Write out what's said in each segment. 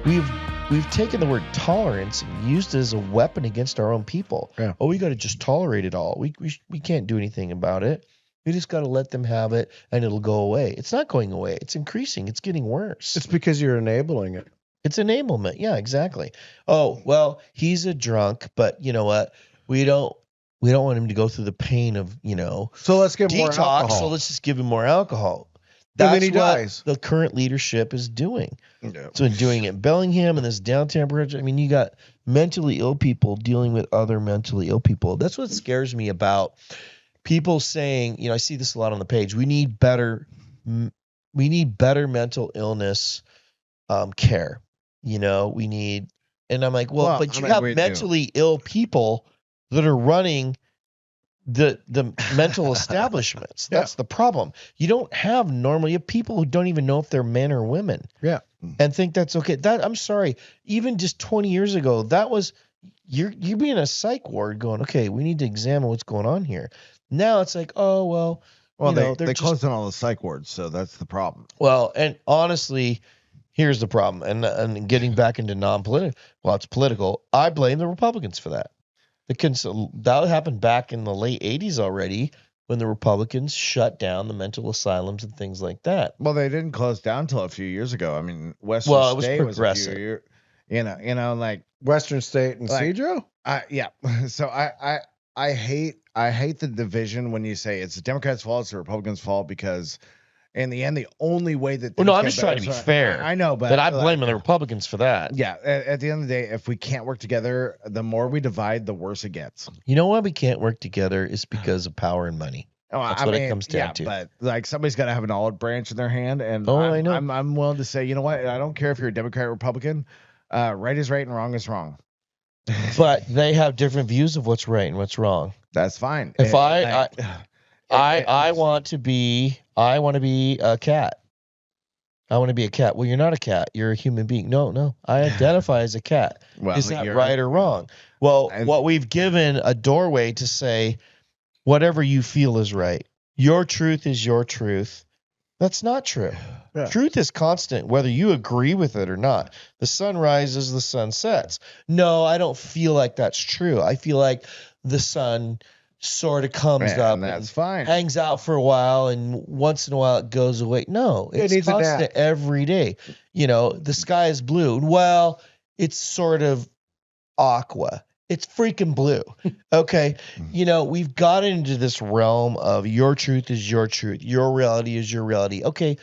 we've taken the word tolerance and used it as a weapon against our own people. Yeah. Oh, we got to just tolerate it all. We can't do anything about it. We just got to let them have it, and it'll go away. It's not going away. It's increasing. It's getting worse. It's because you're enabling it. It's enablement. Yeah, exactly. Oh, well, he's a drunk, but you know what? We don't want him to go through the pain of, So let's give him more detox. alcohol. So let's just give him more alcohol. And then That's he what dies. the current leadership is doing. Yeah. It's been doing it in Bellingham and this downtown bridge. I mean, you got mentally ill people dealing with other mentally ill people. That's what scares me about people saying, I see this a lot on the page. We need better mental illness care. We need, and I'm like, but you have mentally ill people that are running the mental establishments. That's the problem. You don't have normally people who don't even know if they're men or women. Yeah. And think that's okay. I'm sorry. Even just 20 years ago, that was you're being a psych ward going, okay, we need to examine what's going on here. Now it's like, oh well, they closed down all the psych wards, so that's the problem. Well, and honestly, here's the problem. And getting back into non-political, well, it's political. I blame the Republicans for that. That happened back in the late 80s already when the Republicans shut down the mental asylums and things like that. Well, they didn't close down until a few years ago. I mean, Western State was a few years, like Western State and Cedro? Yeah. So I hate the division when you say it's the Democrats' fault, it's the Republicans' fault, because in the end, the only way that I'm just trying to be fair. I know, but I blame the Republicans for that. Yeah, at the end of the day, if we can't work together, the more we divide, the worse it gets. You know why we can't work together is because of power and money. That's what it comes down to. But like somebody's got to have an olive branch in their hand, and I know. I'm willing to say, you know what? I don't care if you're a Democrat or Republican. Right is right and wrong is wrong. But they have different views of what's right and what's wrong. That's fine. If I want to be a cat. I want to be a cat. Well, you're not a cat. You're a human being. No. I identify as a cat. Well, is that right or wrong? Well, what we've given a doorway to say, whatever you feel is right. Your truth is your truth. That's not true. Yeah. Truth is constant, whether you agree with it or not. The sun rises, the sun sets. No, I don't feel like that's true. I feel like the sun sort of comes up and that's fine. Hangs out for a while, and once in a while it goes away. No, it's constant every day. The sky is blue. Well, it's sort of aqua. It's freaking blue. Okay. We've got into this realm of your truth is your truth. Your reality is your reality. Okay.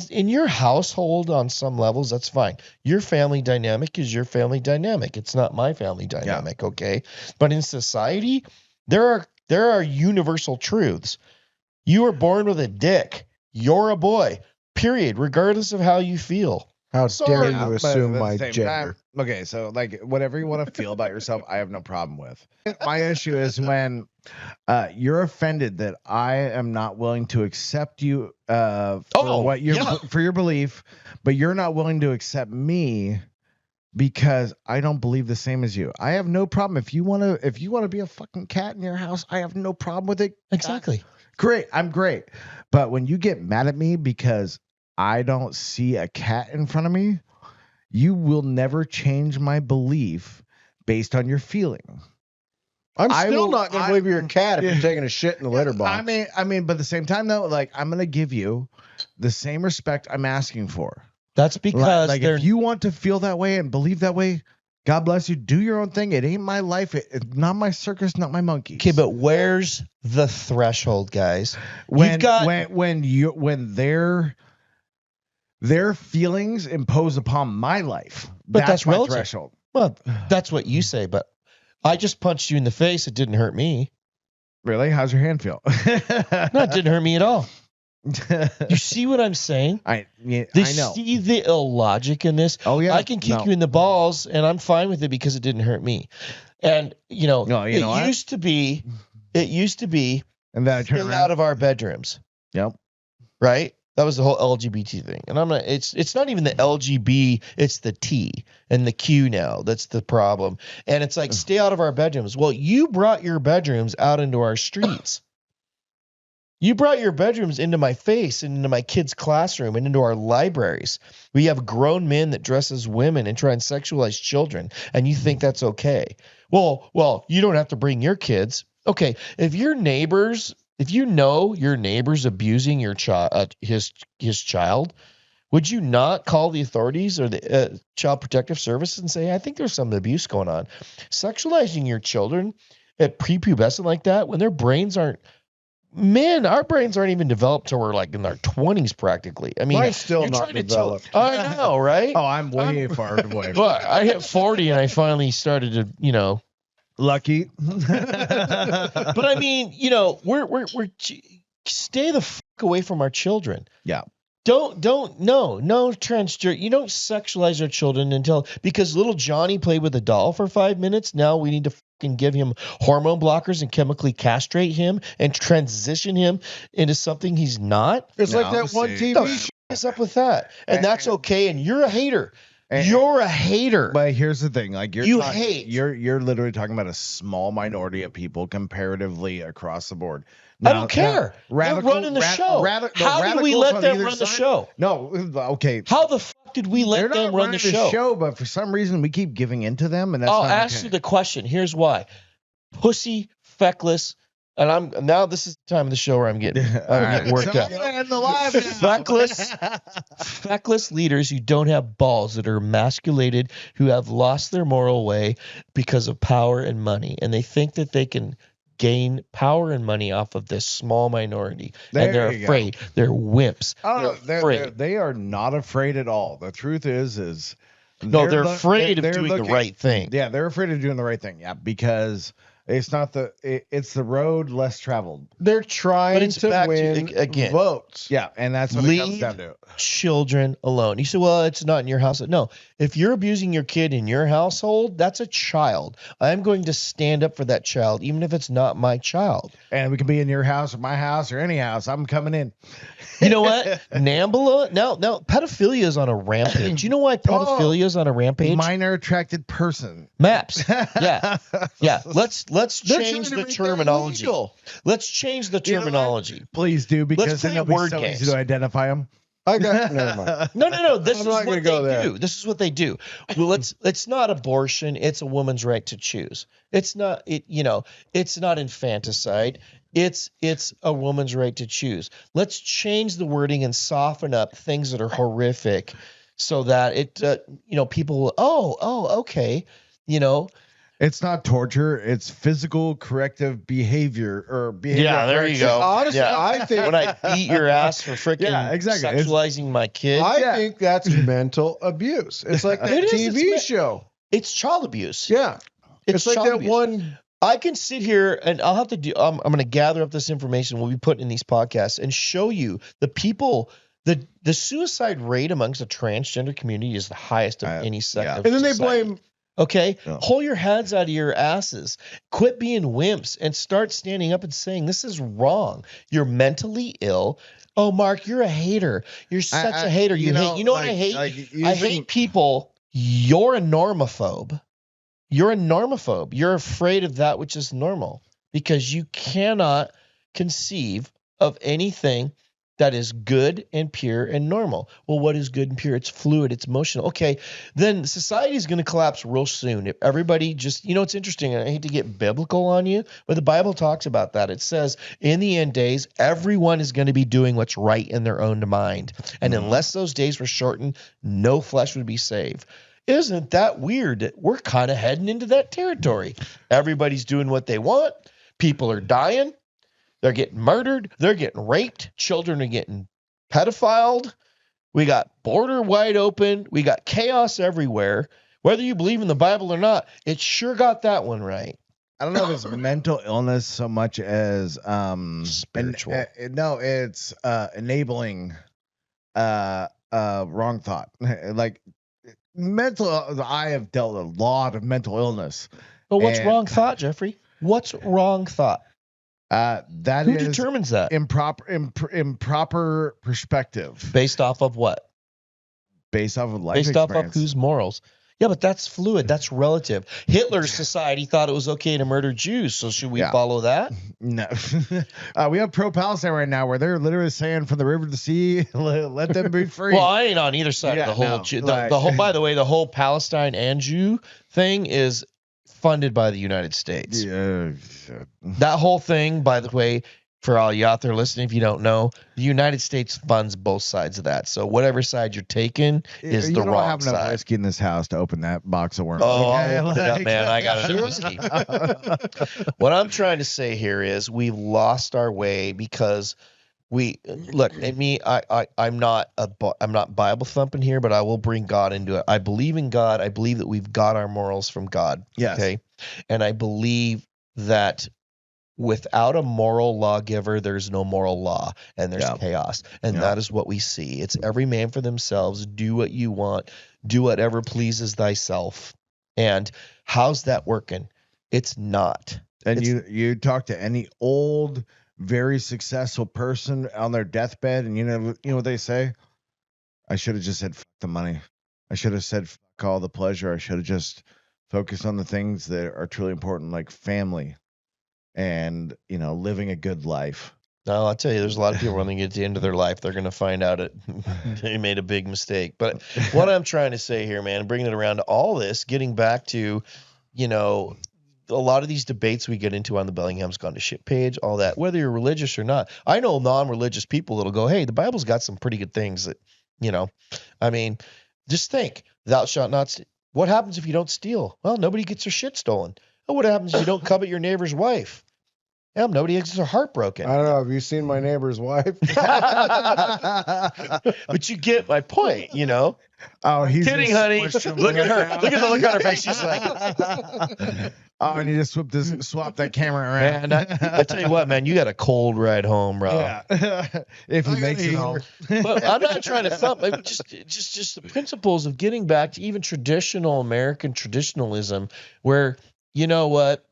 In your household, on some levels, that's fine. Your family dynamic is your family dynamic. It's not my family dynamic. Yeah. Okay. But in society, there are universal truths. You were born with a dick. You're a boy, period, regardless of how you feel. How dare you assume my gender? Okay, so like whatever you want to feel about yourself, I have no problem with. My issue is when you're offended that I am not willing to accept you for your belief, but you're not willing to accept me because I don't believe the same as you. I have no problem if you want to be a fucking cat in your house. I have no problem with it. Exactly. Great, I'm great. But when you get mad at me because I don't see a cat in front of me, you will never change my belief based on your feeling. I'm still not going to believe you're a cat if you're taking a shit in the litter box. I mean, but at the same time though, like I'm going to give you the same respect I'm asking for. That's because if you want to feel that way and believe that way, God bless you. Do your own thing. It ain't my life. It's not my circus, not my monkeys. Okay, but where's the threshold, guys? When their feelings impose upon my life. But that's my relative. Threshold. Well, that's what you say, but I just punched you in the face. It didn't hurt me. Really? How's your hand feel? No, it didn't hurt me at all. You see what I'm saying? I know. See the illogic in this? Oh, yeah. I can kick you in the balls, and I'm fine with it because it didn't hurt me. And, it used to be, and then I turn around. Out of our bedrooms. Yep. Right? That was the whole LGBT thing. And it's not even the LGB, it's the T and the Q now. That's the problem. And it's like, stay out of our bedrooms. Well, you brought your bedrooms out into our streets. You brought your bedrooms into my face and into my kids' classroom and into our libraries. We have grown men that dress as women and try and sexualize children, and you think that's okay. Well, you don't have to bring your kids. Okay, if you know your neighbor's abusing your his child, would you not call the authorities or the Child Protective Service and say, I think there's some abuse going on? Sexualizing your children at prepubescent like that, when their brains aren't, man, our brains aren't even developed till we're like in our 20s practically. I mean, mine's still not developed. I know, right? Oh, I'm way far away. But I hit 40 and I finally started to, lucky. But I mean, we're stay the fuck away from our children. Yeah. No transgender. You don't sexualize our children because little Johnny played with a doll for 5 minutes. Now we need to fucking give him hormone blockers and chemically castrate him and transition him into something he's not. It's like that one TV show. What's up with that? And that's okay. And you're a hater. You're a hater. But here's the thing, like you hate. You're literally talking about a small minority of people comparatively across the board. Now, I don't care. They're running the show. How did we let them run the show? No, okay. How the fuck did we let them run the show? But for some reason we keep giving into them, and that's I'll not ask you the question. Here's why: pussy, feckless, and now this is the time of the show where I'm getting worked up. Feckless leaders who don't have balls, that are emasculated, who have lost their moral way because of power and money, and they think that they can gain power and money off of this small minority, and they're afraid. They're wimps. They are not afraid at all. The truth is they're afraid of doing the right thing. Yeah, they're afraid of doing the right thing. Yeah, because it's not it's the road less traveled. They're trying to win again votes. Yeah, and that's what it comes down to. Children alone. You say, well, it's not in your house. No, if you're abusing your kid in your household, that's a child. I'm going to stand up for that child, even if it's not my child. And we can be in your house or my house or any house. I'm coming in. You know what? Nambula. Now, pedophilia is on a rampage. You know why pedophilia is on a rampage? Minor attracted person. Maps. Yeah. Let's change the terminology. Let's change the terminology. Please do, because then there'll be so easy to identify them. Never mind. No. This is what they do. This is what they do. Well, it's not abortion. It's a woman's right to choose. It's not it's not infanticide. It's a woman's right to choose. Let's change the wording and soften up things that are horrific, so that people will, okay, It's not torture. It's physical corrective behavior or behavior. Yeah, there you go. Honestly, I think when I beat your ass for freaking sexualizing my kid, I think that's mental abuse. It's like that TV show. It's child abuse. Yeah, it's like that abuse. one. I can sit here and I'll have to do. I'm going to gather up this information we'll be putting in these podcasts and show you the people. The suicide rate amongst the transgender community is the highest of any sector. And then they blame. Okay, pull your heads out of your asses. Quit being wimps and start standing up and saying this is wrong. You're mentally ill. Oh, Mark, you're a hater. You're such a hater. You hate. You know what I hate? I hate people. You're a normophobe. You're a normophobe. You're afraid of that which is normal because you cannot conceive of anything that is good and pure and normal. Well, what is good and pure? It's fluid. It's emotional. Okay, then society is going to collapse real soon. If everybody just, it's interesting. I hate to get biblical on you, but the Bible talks about that. It says in the end days, everyone is going to be doing what's right in their own mind. And unless those days were shortened, no flesh would be saved. Isn't that weird? We're kind of heading into that territory. Everybody's doing what they want. People are dying. They're getting murdered. They're getting raped. Children are getting pedophiled. We got border wide open. We got chaos everywhere. Whether you believe in the Bible or not, it sure got that one right. I don't know if it's mental illness so much as spiritual. It's enabling wrong thought. Like mental. I have dealt with a lot of mental illness. But what's wrong thought, Jeffrey? What's wrong thought? Who determines that? Improper perspective. Based off of what? Based off of life Based experience. off of whose morals? Yeah, but that's fluid. That's relative. Hitler's society thought it was okay to murder Jews, so should we follow that? No. We have pro-Palestine right now where they're literally saying from the river to the sea, let them be free. Well, I ain't on either side of the whole the whole. By the way, the whole Palestine and Jew thing is funded by the United States. Yeah. That whole thing, by the way, for all you out there listening, if you don't know, the United States funds both sides of that. So whatever side you're taking is the wrong side. You don't have enough whiskey in this house to open that box of worms. Oh, I'll open it up, man. I got enough whiskey. What I'm trying to say here is we've lost our way because I'm not Bible thumping here, but I will bring God into it. I believe in God. I believe that we've got our morals from God. Yes. Okay. And I believe that without a moral lawgiver, there's no moral law, and there's chaos. And that is what we see. It's every man for themselves. Do what you want. Do whatever pleases thyself. And how's that working? It's not. And you talk to any old, very successful person on their deathbed, and you know what they say? I should have just said fuck the money. I should have said fuck all the pleasure. I should have just focused on the things that are truly important, like family. And, living a good life. No, I'll tell you, there's a lot of people when they get to the end of their life, they're going to find out they made a big mistake. But what I'm trying to say here, man, bringing it around to all this, getting back to, a lot of these debates we get into on the Bellingham's Gone to Shit page, all that, whether you're religious or not. I know non-religious people that'll go, hey, the Bible's got some pretty good things that, just think, thou shalt not steal. What happens if you don't steal? Well, nobody gets their shit stolen. What happens if you don't covet your neighbor's wife? Yeah, nobody gets their heart broken. I don't know. Have you seen my neighbor's wife? But you get my point, Oh, he's kidding, honey. Look at her. Look at the look on her face. She's like, I need to swap that camera around. Man, I tell you what, man, you got a cold ride home, bro. Yeah. If he makes it home. But I'm not trying to thump. Just the principles of getting back to even traditional American traditionalism, where you know what.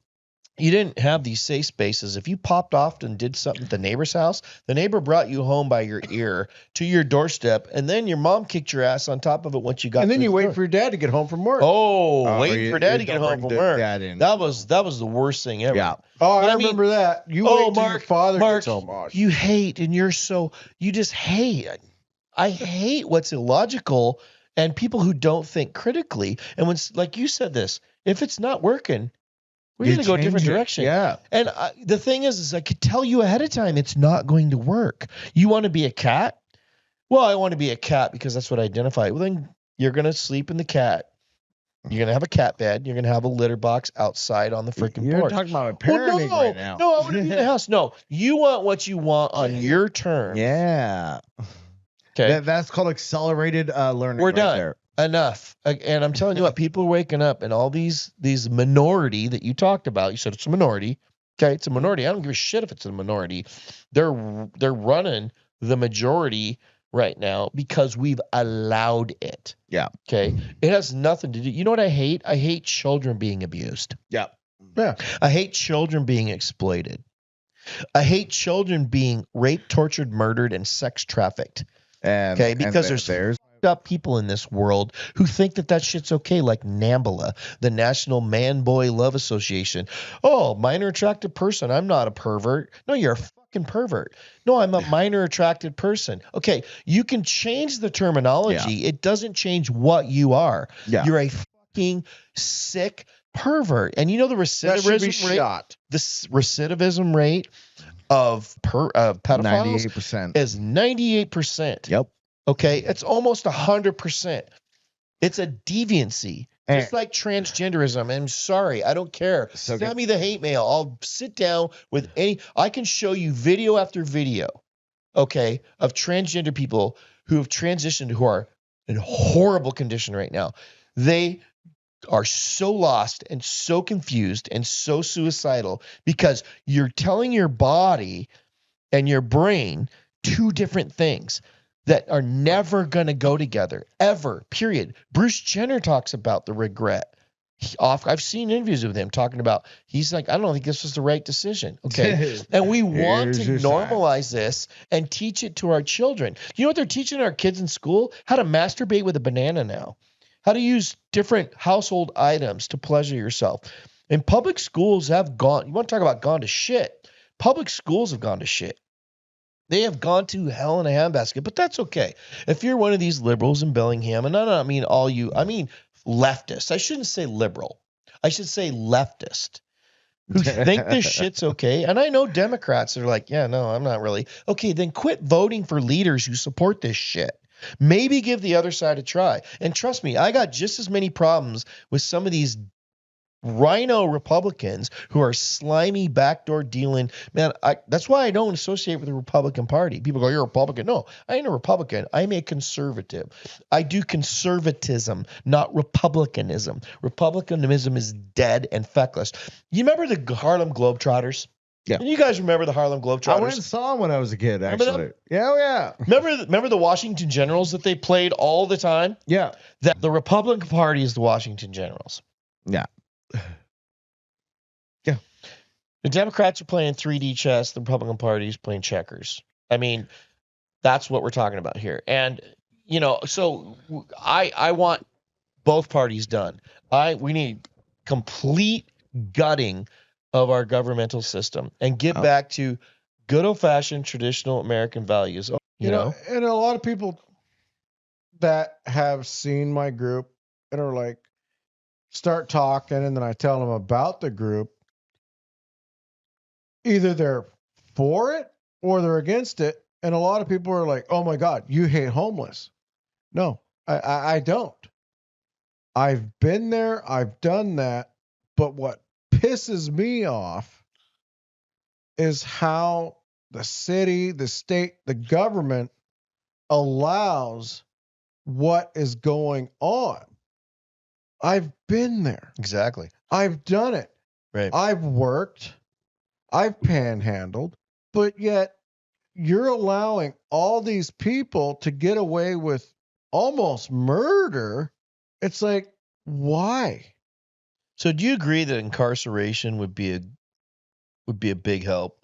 You didn't have these safe spaces. If you popped off and did something at the neighbor's house, the neighbor brought you home by your ear to your doorstep, and then your mom kicked your ass on top of it once you got. And then you wait for your dad to get home from work. Waiting for dad to get home from work. That was the worst thing ever. Yeah. Oh, I remember that. You wait till your father gets home. Oh, you hate, and you just hate. I hate what's illogical and people who don't think critically. And when, like you said this, if it's not working, we're going to go a different direction. Yeah. And the thing is I could tell you ahead of time it's not going to work. You want to be a cat? Well, I want to be a cat because that's what I identify. Well, then you're going to sleep in the cat. You're going to have a cat bed. You're going to have a litter box outside on the freaking porch. You're talking about parenting right now. No, I want to be in the house. No, you want what you want on your terms. Yeah. Okay. That's called accelerated learning. We're done. There. Enough. And I'm telling you what, people are waking up, and all these minority that you talked about, you said it's a minority. Okay, it's a minority. I don't give a shit if it's a minority. They're running the majority right now because we've allowed it. Yeah. Okay. It has nothing to do. You know what I hate? I hate children being abused. Yeah. Yeah. I hate children being exploited. I hate children being raped, tortured, murdered, and sex trafficked. Because there's up people in this world who think that shit's okay, like NAMBLA, the National Man Boy Love Association. Oh, minor attracted person. I'm not a pervert. No, you're a fucking pervert. No, I'm a minor attracted person. Okay, you can change the terminology. Yeah. It doesn't change what you are. Yeah. You're a fucking sick pervert. And you know the recidivism rate? The recidivism rate of pedophiles 98%. is 98%. Yep. Okay, it's almost 100%. It's a deviancy. Just like transgenderism. I'm sorry, I don't care. Send me the hate mail. I'll sit down with I can show you video after video, okay, of transgender people who have transitioned, who are in horrible condition right now. They are so lost and so confused and so suicidal because you're telling your body and your brain two different things that are never going to go together, ever, period. Bruce Jenner talks about the regret. I've seen interviews with him talking about, he's like, I don't think this was the right decision, okay? And we want to normalize this and teach it to our children. You know what they're teaching our kids in school? How to masturbate with a banana now. how to use different household items to pleasure yourself. And public schools have gone, you want to talk about gone to shit? Public schools have gone to shit. They have gone to hell in a handbasket, but that's okay. If you're one of these liberals in Bellingham, and I don't mean all you, I mean leftists. I shouldn't say liberal. I should say leftist. Who think this shit's okay. And I know Democrats are like, yeah, no, I'm not really. Okay, then quit voting for leaders who support this shit. Maybe give the other side a try. And trust me, I got just as many problems with some of these rhino Republicans who are slimy, backdoor dealing. Man, that's why I don't associate with the Republican Party. People go, you're a Republican. No, I ain't a Republican. I'm a conservative. I do conservatism, not republicanism. Republicanism is dead and feckless. You remember the Harlem Globetrotters? Yeah. And you guys remember the Harlem Globetrotters? I went and saw them when I was a kid, actually. Yeah, yeah. Remember the Washington Generals that they played all the time? Yeah. That the Republican Party is the Washington Generals. Yeah. Yeah. The Democrats are playing 3D chess. The Republican Party is playing checkers. I mean, that's what we're talking about here. And, you know, so I want both parties done. We need complete gutting of our governmental system and get back to good old-fashioned traditional American values. You know, and a lot of people that have seen my group and are like, start talking, and then I tell them about the group. Either they're for it or they're against it. And a lot of people are like, oh my God, you hate homeless. No, I don't. I've been there. I've done that. But what pisses me off is how the city, the state, the government allows what is going on. I've been there. Exactly. I've done it. Right. I've worked. I've panhandled. But yet you're allowing all these people to get away with almost murder. It's like, why? So do you agree that incarceration would be a big help?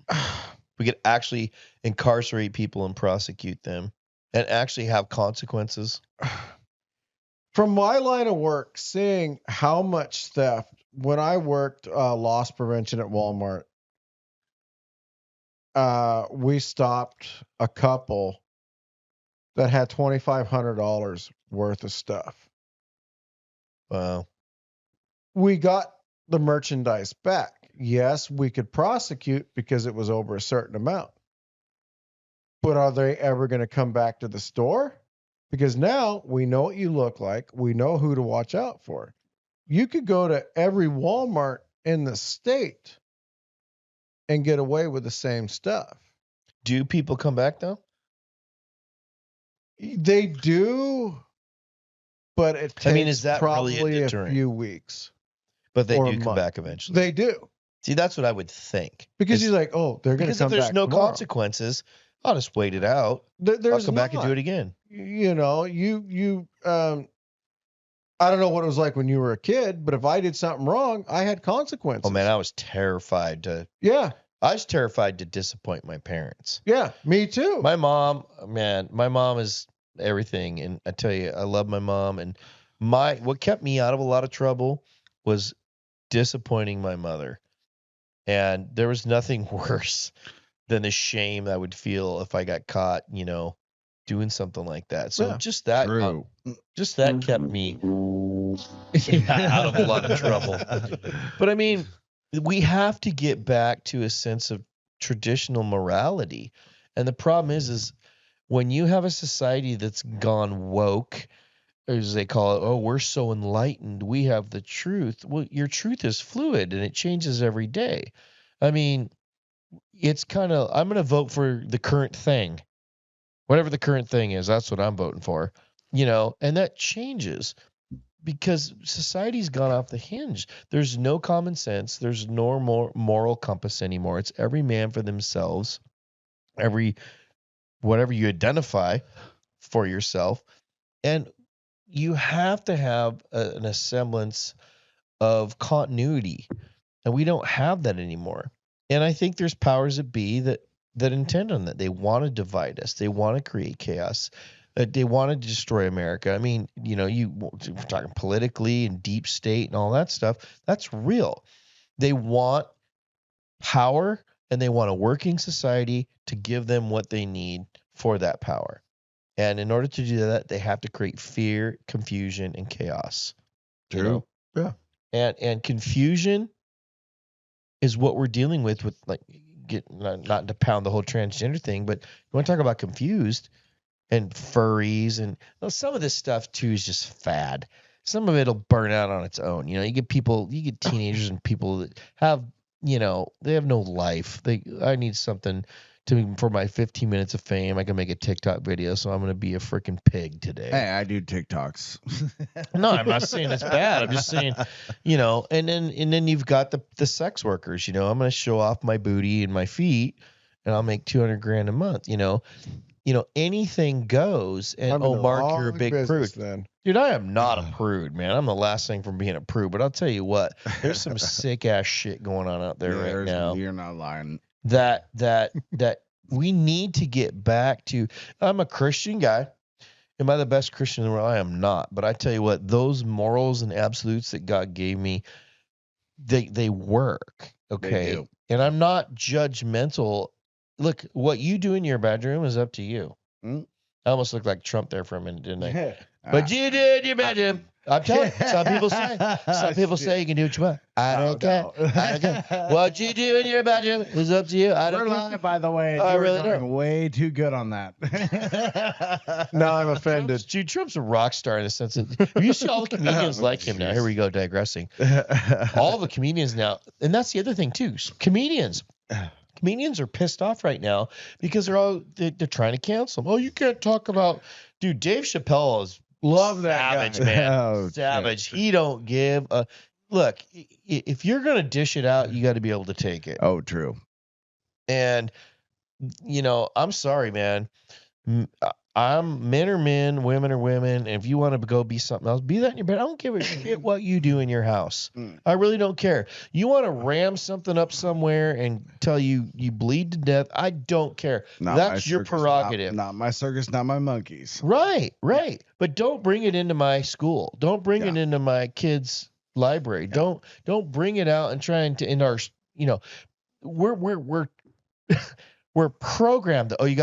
We could actually incarcerate people and prosecute them and actually have consequences. From my line of work, seeing how much theft, when I worked loss prevention at Walmart, we stopped a couple that had $2,500 worth of stuff. Wow. We got the merchandise back. Yes, we could prosecute because it was over a certain amount. But are they ever going to come back to the store? Because now we know what you look like. We know who to watch out for. You could go to every Walmart in the state and get away with the same stuff. Do people come back though? They do, but it takes is that probably really a few weeks. But they do come back eventually. They do. See, that's what I would think. Because you're like, oh, they're going to come back. Because if there's no tomorrow. Consequences, I'll just wait it out. There's I'll come back and do it again. You know, I don't know what it was like when you were a kid, but if I did something wrong, I had consequences. Oh man, I was terrified to. Yeah. I was terrified to disappoint my parents. Yeah, me too. My mom is everything, and I tell you, I love my mom. And what kept me out of a lot of trouble was disappointing my mother. And there was nothing worse than the shame I would feel if I got caught, doing something like that. So just that kept me out of a lot of trouble. But I mean, we have to get back to a sense of traditional morality. And the problem is when you have a society that's gone woke, as they call it, oh, we're so enlightened, we have the truth. Well, your truth is fluid and it changes every day. I mean, it's kind of, I'm going to vote for the current thing. Whatever the current thing is, that's what I'm voting for. And that changes because society's gone off the hinge. There's no common sense. There's no more moral compass anymore. It's every man for themselves. Whatever you identify for yourself. And you have to have a semblance of continuity, and we don't have that anymore. And I think there's powers that be that intend on that. They want to divide us. They want to create chaos. They want to destroy America. I mean, you know, we're talking politically and deep state and all that stuff. That's real. They want power and they want a working society to give them what they need for that power. And in order to do that, they have to create fear, confusion, and chaos. True. Yeah. And confusion is what we're dealing with like not to pound the whole transgender thing, but you want to talk about confused and furries and some of this stuff too is just fad. Some of it'll burn out on its own. You know, you get teenagers and people that have, you know, they have no life. I need something for my 15 minutes of fame. I can make a TikTok video, so I'm going to be a freaking pig today. Hey, I do TikToks. No, I'm not saying it's bad. I'm just saying, you know, and then you've got the sex workers, you know, I'm going to show off my booty and my feet and I'll make $200,000 a month, you know, anything goes. And Mark, you're a big prude. Then. Dude, I am not a prude, man. I'm the last thing from being a prude, but I'll tell you what, there's some sick ass shit going on out there right now. You're not lying. That we need to get back to. I'm a Christian guy. Am I the best Christian in the world? I am not. But I tell you what, those morals and absolutes that God gave me, they work. Okay. And I'm not judgmental. Look, what you do in your bedroom is up to you. I almost looked like Trump there for a minute, didn't I? But you did in your bedroom. I'm telling you, some people say you can do what you want. I don't care. I don't care. What you do in your bedroom is up to you. I don't care. By the way, I really don't. Way too good on that. Now I'm offended. Dude, Trump's a rock star in the sense that you see all the comedians like him now. Here we go, digressing. All the comedians now, and that's the other thing too. Comedians are pissed off right now because they're trying to cancel him. Oh, you can't talk about, dude. Dave Chappelle is. Love that savage, guy. Man. Oh, savage. He don't give a look. If you're gonna dish it out, you got to be able to take it. Oh, true. And you know, I'm sorry, man. Men are men, women are women. And if you want to go be something else, be that in your bed. I don't give a shit what you do in your house. I really don't care. You want to ram something up somewhere and tell you bleed to death. I don't care. That's your prerogative. Not my circus, not my monkeys. Right. But don't bring it into my school. Don't bring it into my kids' library. Yeah. Don't bring it out and try in our, you know, we're programmed that, you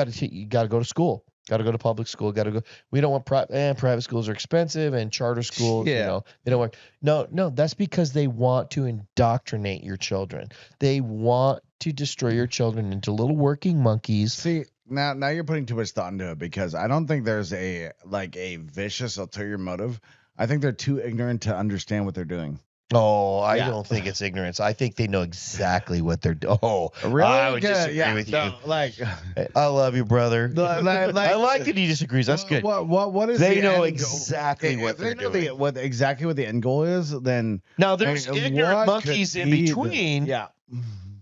got to go to school. Got to go to public school. Got to go. We don't want private schools are expensive and charter schools. You know, they don't work. No. That's because they want to indoctrinate your children. They want to destroy your children into little working monkeys. See, now you're putting too much thought into it because I don't think there's a vicious ulterior motive. I think they're too ignorant to understand what they're doing. Oh, I don't think it's ignorance. I think they know exactly what they're doing. Oh, really? I would disagree with you. I love you, brother. I like that he disagrees. That's good. What is they know exactly what they're doing. Exactly what the end goal is, then now there's ignorant monkeys in between. Yeah.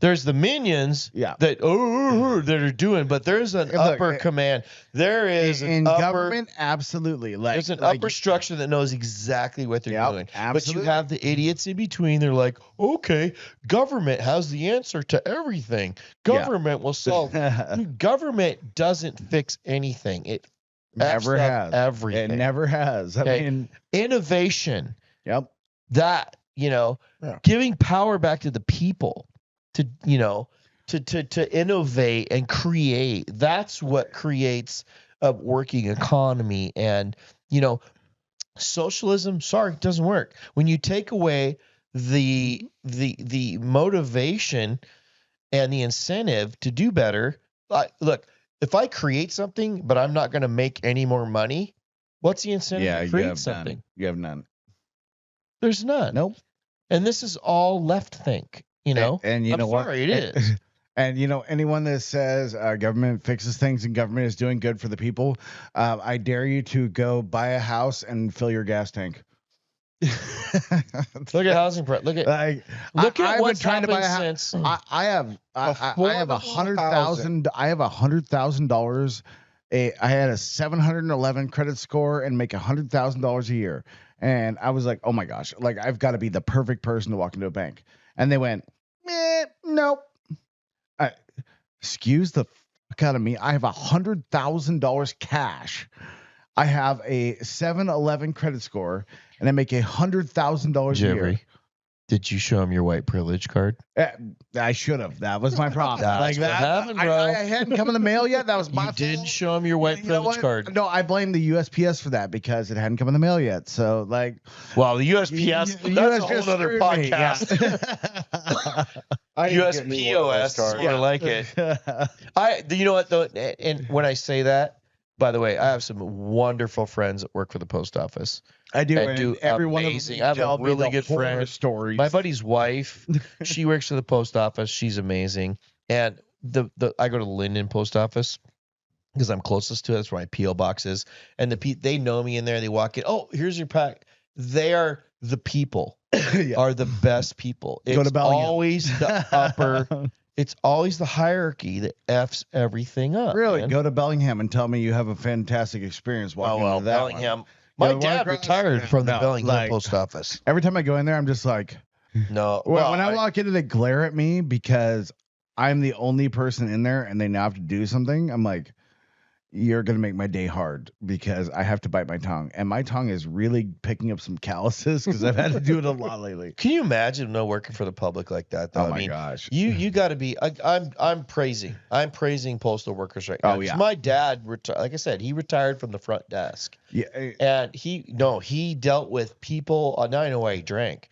There's the minions that are doing, but there's an upper command. There is in government, absolutely. There's an upper structure that knows exactly what they're doing. Absolutely. But you have the idiots in between. They're like, okay, government has the answer to everything. Government will solve. Government doesn't fix anything. It never has. Everything. It never has. I mean, innovation. Yep. That, giving power back to the people. To innovate and create. That's what creates a working economy. And, socialism, it doesn't work. When you take away the motivation and the incentive to do better, look, if I create something, but I'm not going to make any more money, what's the incentive to create something? None. You have none. There's none. Nope. And this is all left think. And you know what? Sorry, it is. And anyone that says government fixes things and government is doing good for the people, I dare you to go buy a house and fill your gas tank. Look at housing price. Look at what's trying to buy a house. I have $100,000. I have $100,000. I had a 711 credit score and make $100,000 a year. And I was like, oh my gosh, I've got to be the perfect person to walk into a bank. And they went, nope. Excuse the fuck out of me. I have $100,000 cash. I have a 7-Eleven credit score, and I make $100,000 a year. Did you show him your white privilege card? I should have. That was my problem. That's like that, happened, bro. I hadn't come in the mail yet. That was my fault. You didn't show him your white privilege card. No, I blame the USPS for that because it hadn't come in the mail yet. So, like, well, the USPS, that's a whole other podcast. USPOS, I like it. You know what though? And when I say that, by the way, I have some wonderful friends that work for the post office. I do. Everyone amazing. I have a really good friend. Stories. My buddy's wife, she works for the post office. She's amazing. And I go to the Linden post office because I'm closest to it. That's where my PO box is. And they know me in there. They walk in. Oh, here's your pack. They are the people. Are the best people. It's always the upper. It's always the hierarchy that F's everything up. Really, man. Go to Bellingham and tell me you have a fantastic experience walking into that Bellingham. My dad retired from the Bellingham post office. Every time I go in there, I'm just like, no. When I walk in, they glare at me because I'm the only person in there, and they now have to do something. I'm like, you're gonna make my day hard because I have to bite my tongue, and my tongue is really picking up some calluses because I've had to do it a lot lately. Can you imagine working for the public like that? Though? Oh my gosh, you got to be. I'm praising postal workers right now. Oh yeah, my dad like I said, he retired from the front desk. Yeah, and he dealt with people. Now I know why he drank.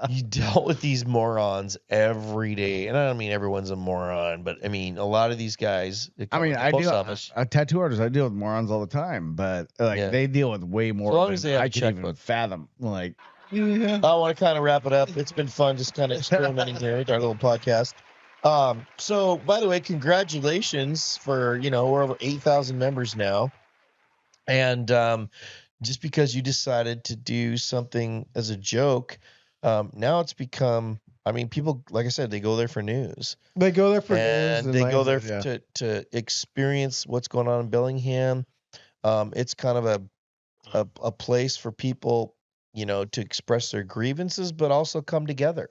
He dealt with these morons every day, and I don't mean everyone's a moron, but I mean a lot of these guys. I mean, tattoo artists. I deal with morons all the time, but they deal with way more. As long as they have I can't even fathom. Like, I want to kind of wrap it up. It's been fun, just kind of experimenting here with our little podcast. So by the way, congratulations for we're over 8,000 members now, and just because you decided to do something as a joke, now it's become. I mean, people, like I said, they go there for news. They go there for news, and they go there to experience what's going on in Bellingham. It's kind of a place for people, to express their grievances, but also come together.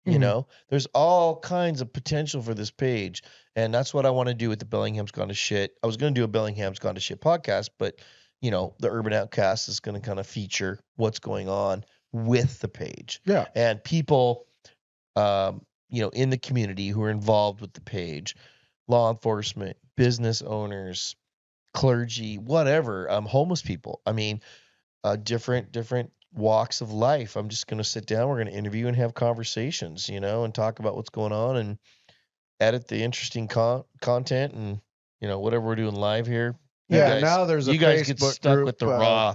There's all kinds of potential for this page, and that's what I want to do with the Bellingham's Gone to Shit. I was going to do a Bellingham's Gone to Shit podcast, but the Urban Outcast is going to kind of feature what's going on with the page. Yeah, and people, in the community who are involved with the page, law enforcement, business owners, clergy, whatever, homeless people. I mean, different walks of life. I'm just going to sit down. We're going to interview and have conversations, and talk about what's going on and edit the interesting content and, whatever we're doing live here. Now there's you guys get stuck group, with the raw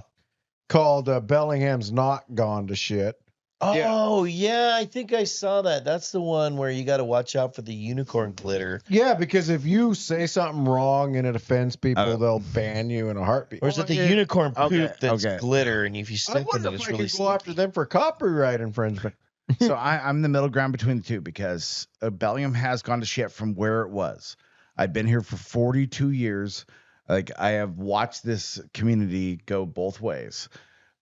called Bellingham's Not Gone to Shit. Oh, yeah, I think I saw that. That's the one where you got to watch out for the unicorn glitter. Yeah, because if you say something wrong and it offends people, they'll ban you in a heartbeat. Or is it the unicorn poop that's glitter, and if you step in it, it's really go after them for copyright infringement. So I'm the middle ground between the two because Bellingham has gone to shit from where it was. I've been here for 42 years. Like, I have watched this community go both ways.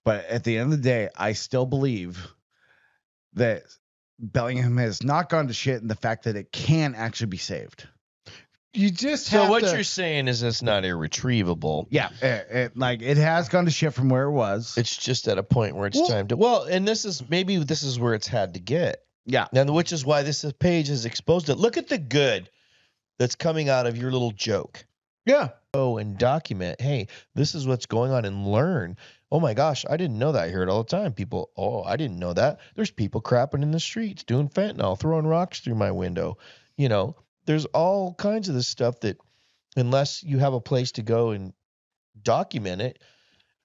But at the end of the day, I still believe that Bellingham has not gone to shit in the fact that it can actually be saved. You just so what you're saying is it's not irretrievable. Yeah, it has gone to shit from where it was. It's just at a point where it's time to. Well, and this is where it's had to get. Yeah, and which is why this page has exposed it. Look at the good that's coming out of your little joke. Yeah. Go and document. Hey, this is what's going on, and learn. Oh my gosh, I didn't know that. I hear it all the time. People, I didn't know that. There's people crapping in the streets, doing fentanyl, throwing rocks through my window. There's all kinds of this stuff that, unless you have a place to go and document it,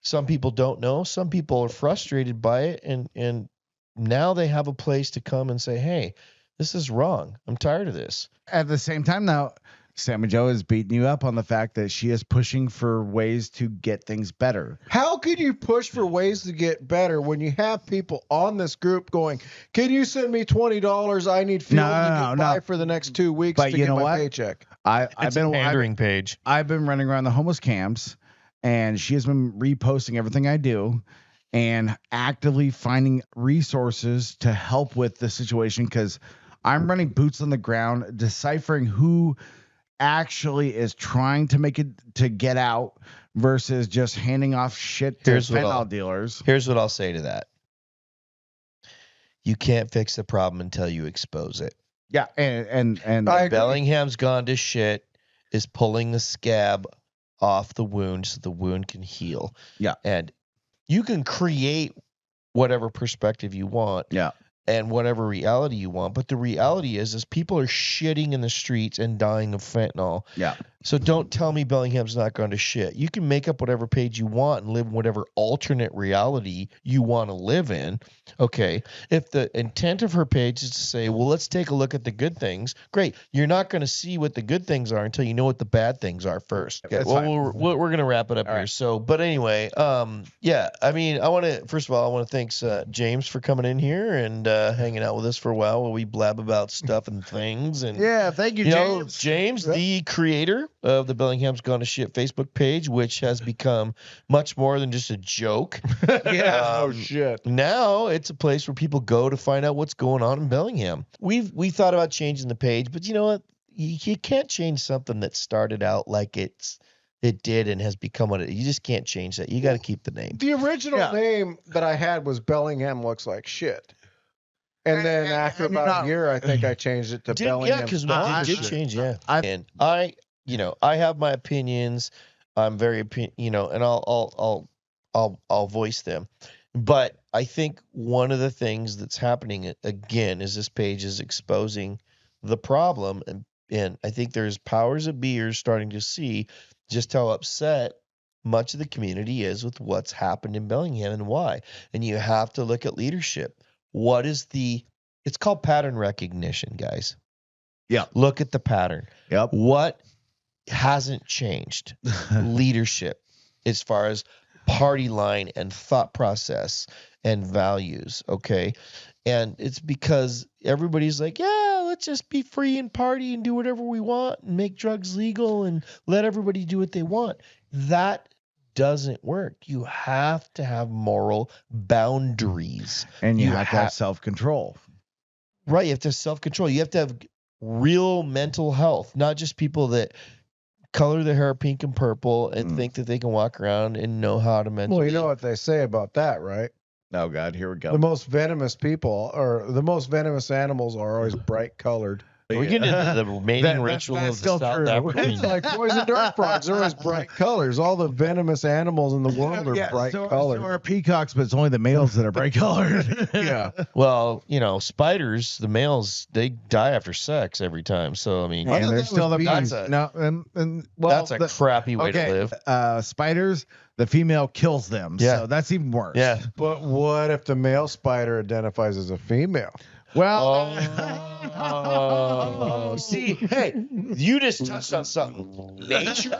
some people don't know. Some people are frustrated by it, and now they have a place to come and say, hey, this is wrong. I'm tired of this. At the same time, now, Sammy Joe is beating you up on the fact that she is pushing for ways to get things better. How could you push for ways to get better when you have people on this group going, can you send me $20? I need fuel to get by for the next 2 weeks to get my paycheck. I've been pandering page. I've been running around the homeless camps, and she has been reposting everything I do and actively finding resources to help with the situation because I'm running boots on the ground, deciphering who actually is trying to make it to get out versus just handing off shit to fentanyl dealers. Here's what I'll say to that. You can't fix the problem until you expose it. Yeah, and Bellingham's gone to shit is pulling the scab off the wound so the wound can heal. Yeah. And you can create whatever perspective you want. Yeah. And whatever reality you want. But the reality is people are shitting in the streets and dying of fentanyl. Yeah. So don't tell me Bellingham's not going to shit. You can make up whatever page you want and live in whatever alternate reality you want to live in. Okay. If the intent of her page is to say, well, let's take a look at the good things. Great. You're not going to see what the good things are until you know what the bad things are first. Okay. Well, we're going to wrap it up here. Right. So, but anyway, yeah, I mean, first of all, I want to thank James for coming in here and hanging out with us for a while we blab about stuff and things. And yeah, thank you, James. James, the creator of the Bellingham's Gone to Shit Facebook page, which has become much more than just a joke. Yeah, oh shit. Now it's a place where people go to find out what's going on in Bellingham. We thought about changing the page, but you know what? You can't change something that started out like it did and has become what it. You just can't change that. You got to keep the name. The original name that I had was Bellingham Looks Like Shit. And then after about a year, I think I changed it to Bellingham. Yeah, because we did change. Yeah, and I have my opinions. I'm very, and I'll voice them. But I think one of the things that's happening again is this page is exposing the problem, and I think there's powers that be are starting to see just how upset much of the community is with what's happened in Bellingham and why. And you have to look at leadership. It's called pattern recognition, guys. Yeah. Look at the pattern. Yep. What hasn't changed? Leadership, as far as party line and thought process and values. Okay. And it's because everybody's like, yeah, let's just be free and party and do whatever we want and make drugs legal and let everybody do what they want. That doesn't work. You have to have moral boundaries. And you have to have self-control. Right. You have to have self-control. You have to have real mental health, not just people that color their hair pink and purple and think that they can walk around and know how to mentally. Well, you know what they say about that, right? Oh, God, here we go. The most venomous people or the most venomous animals are always bright colored. We get into the mating ritual of the South African. It's like poison dart frogs. They're always bright colors. All the venomous animals in the world are bright colored. So are peacocks, but it's only the males that are bright colored. Yeah. Well, spiders, the males, they die after sex every time. So I mean, and they're still the bees. That's a crappy way to live. Spiders, the female kills them. Yeah. So that's even worse. Yeah. But what if the male spider identifies as a female? Well, see, hey, you just touched on something. Nature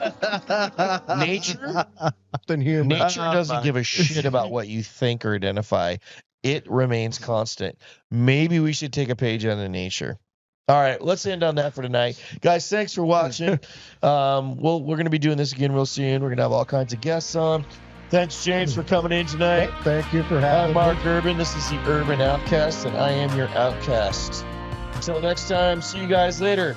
doesn't give a shit about what you think or identify. It remains constant. Maybe we should take a page out of nature. All right, let's end on that for tonight. Guys, thanks for watching. We're going to be doing this again real soon. We're going to have all kinds of guests on. Thanks, James, for coming in tonight. Thank you for having me. I'm Mark Urban. This is the Urban Outcast, and I am your outcast. Until next time, see you guys later.